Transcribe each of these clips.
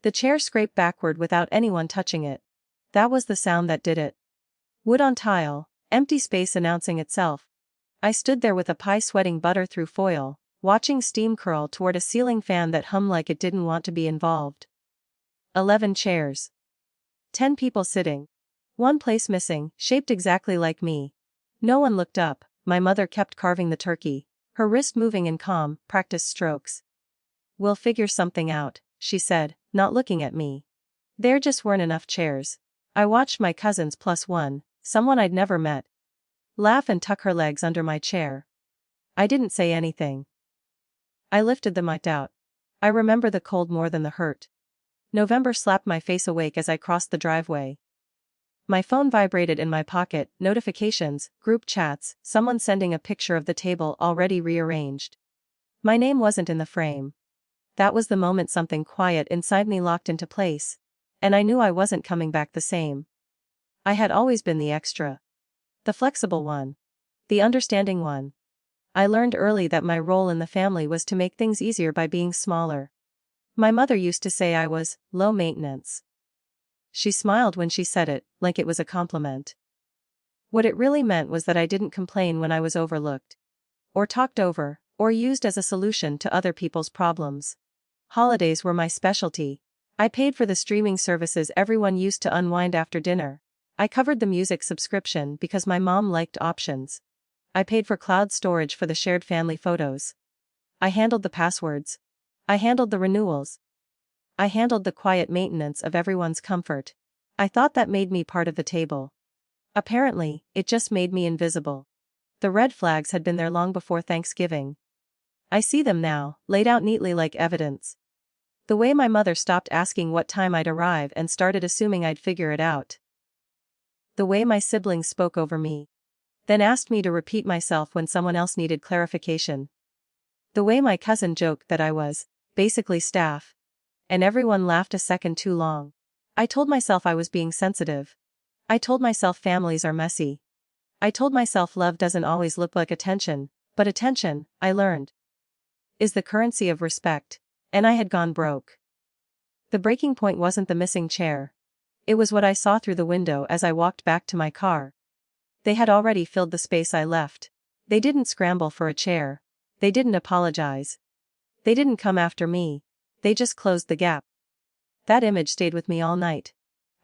The chair scraped backward without anyone touching it. That was the sound that did it. Wood on tile, empty space announcing itself. I stood there with a pie sweating butter through foil, watching steam curl toward a ceiling fan that hummed like it didn't want to be involved. 11 chairs. 10 people sitting. One place missing, shaped exactly like me. No one looked up. My mother kept carving the turkey, her wrist moving in calm, practiced strokes. "We'll figure something out," she said, not looking at me. There just weren't enough chairs. I watched my cousins plus one, someone I'd never met, laugh and tuck her legs under my chair. I didn't say anything. I lifted the mic out. I remember the cold more than the hurt. November slapped my face awake as I crossed the driveway. My phone vibrated in my pocket, notifications, group chats, someone sending a picture of the table already rearranged. My name wasn't in the frame. That was the moment something quiet inside me locked into place. And I knew I wasn't coming back the same. I had always been the extra. The flexible one. The understanding one. I learned early that my role in the family was to make things easier by being smaller. My mother used to say I was low maintenance. She smiled when she said it, like it was a compliment. What it really meant was that I didn't complain when I was overlooked, or talked over, or used as a solution to other people's problems. Holidays were my specialty. I paid for the streaming services everyone used to unwind after dinner. I covered the music subscription because my mom liked options. I paid for cloud storage for the shared family photos. I handled the passwords. I handled the renewals. I handled the quiet maintenance of everyone's comfort. I thought that made me part of the table. Apparently, it just made me invisible. The red flags had been there long before Thanksgiving. I see them now, laid out neatly like evidence. The way my mother stopped asking what time I'd arrive and started assuming I'd figure it out. The way my siblings spoke over me, then asked me to repeat myself when someone else needed clarification. The way my cousin joked that I was, basically staff. And everyone laughed a second too long. I told myself I was being sensitive. I told myself families are messy. I told myself love doesn't always look like attention, but attention, I learned, is the currency of respect. And I had gone broke. The breaking point wasn't the missing chair. It was what I saw through the window as I walked back to my car. They had already filled the space I left. They didn't scramble for a chair. They didn't apologize. They didn't come after me. They just closed the gap. That image stayed with me all night.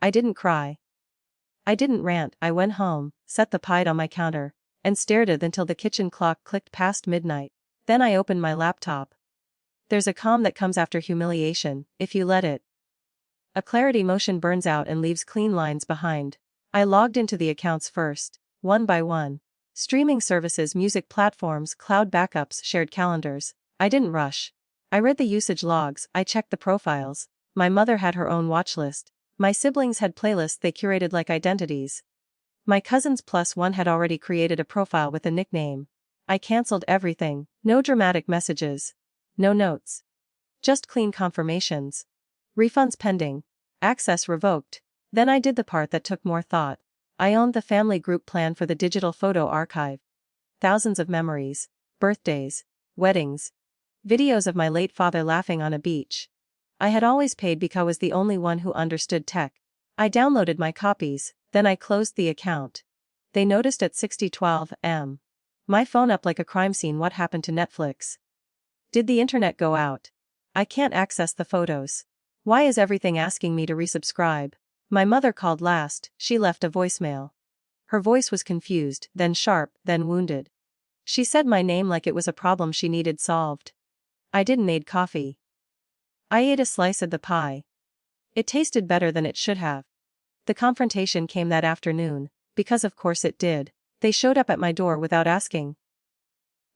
I didn't cry. I didn't rant. I went home, set the pie on my counter, and stared at it until the kitchen clock clicked past midnight. Then I opened my laptop. There's a calm that comes after humiliation, if you let it. A clarity motion burns out and leaves clean lines behind. I logged into the accounts first, one by one. Streaming services, music platforms, cloud backups, shared calendars. I didn't rush. I read the usage logs, I checked the profiles. My mother had her own watch list. My siblings had playlists they curated like identities. My cousins plus one had already created a profile with a nickname. I canceled everything, no dramatic messages. No notes. Just clean confirmations. Refunds pending. Access revoked. Then I did the part that took more thought. I owned the family group plan for the digital photo archive. Thousands of memories. Birthdays. Weddings. Videos of my late father laughing on a beach. I had always paid because I was the only one who understood tech. I downloaded my copies, then I closed the account. They noticed at 60:12 am. My phone up like a crime scene. What happened to Netflix? Did the internet go out? I can't access the photos. Why is everything asking me to resubscribe? My mother called last. She left a voicemail. Her voice was confused, then sharp, then wounded. She said my name like it was a problem she needed solved. I didn't need coffee. I ate a slice of the pie. It tasted better than it should have. The confrontation came that afternoon, because of course it did. They showed up at my door without asking.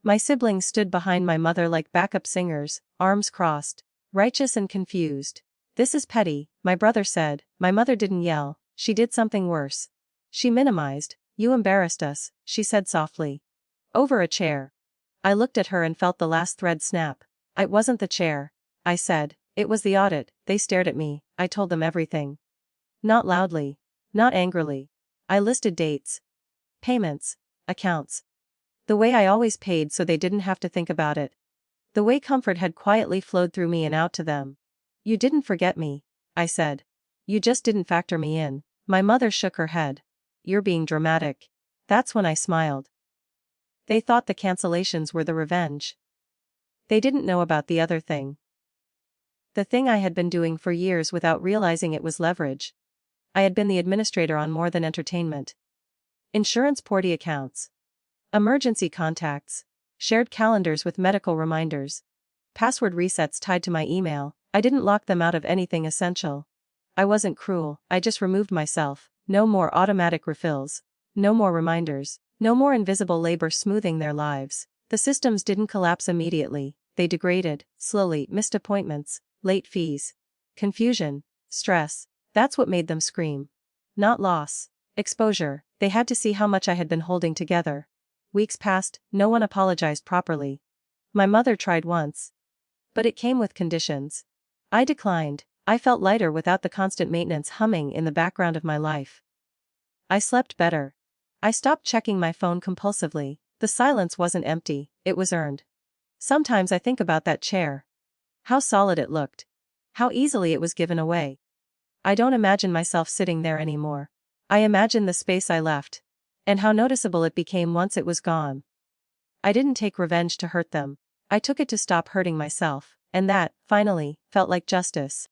My siblings stood behind my mother like backup singers, arms crossed, righteous and confused. "This is petty," my brother said. My mother didn't yell, she did something worse. She minimized. "You embarrassed us," she said softly. "Over a chair." I looked at her and felt the last thread snap. "It wasn't the chair," I said. "It was the audit." They stared at me. I told them everything. Not loudly. Not angrily. I listed dates. Payments. Accounts. The way I always paid so they didn't have to think about it. The way comfort had quietly flowed through me and out to them. "You didn't forget me," I said. You just didn't factor me in. My mother shook her head. You're being dramatic. That's when I smiled. They thought the cancellations were the revenge. They didn't know about the other thing. The thing I had been doing for years without realizing it was leverage. I had been the administrator on more than entertainment. Insurance porty accounts. Emergency contacts. Shared calendars with medical reminders. Password resets tied to my email. I didn't lock them out of anything essential. I wasn't cruel, I just removed myself. No more automatic refills. No more reminders. No more invisible labor smoothing their lives. The systems didn't collapse immediately, they degraded, slowly. Missed appointments, late fees, confusion, stress. That's what made them scream. Not loss. Exposure. They had to see how much I had been holding together. Weeks passed, no one apologized properly. My mother tried once. But it came with conditions. I declined. I felt lighter without the constant maintenance humming in the background of my life. I slept better. I stopped checking my phone compulsively. The silence wasn't empty, it was earned. Sometimes I think about that chair. How solid it looked. How easily it was given away. I don't imagine myself sitting there anymore. I imagine the space I left. And how noticeable it became once it was gone. I didn't take revenge to hurt them. I took it to stop hurting myself, and that, finally, felt like justice.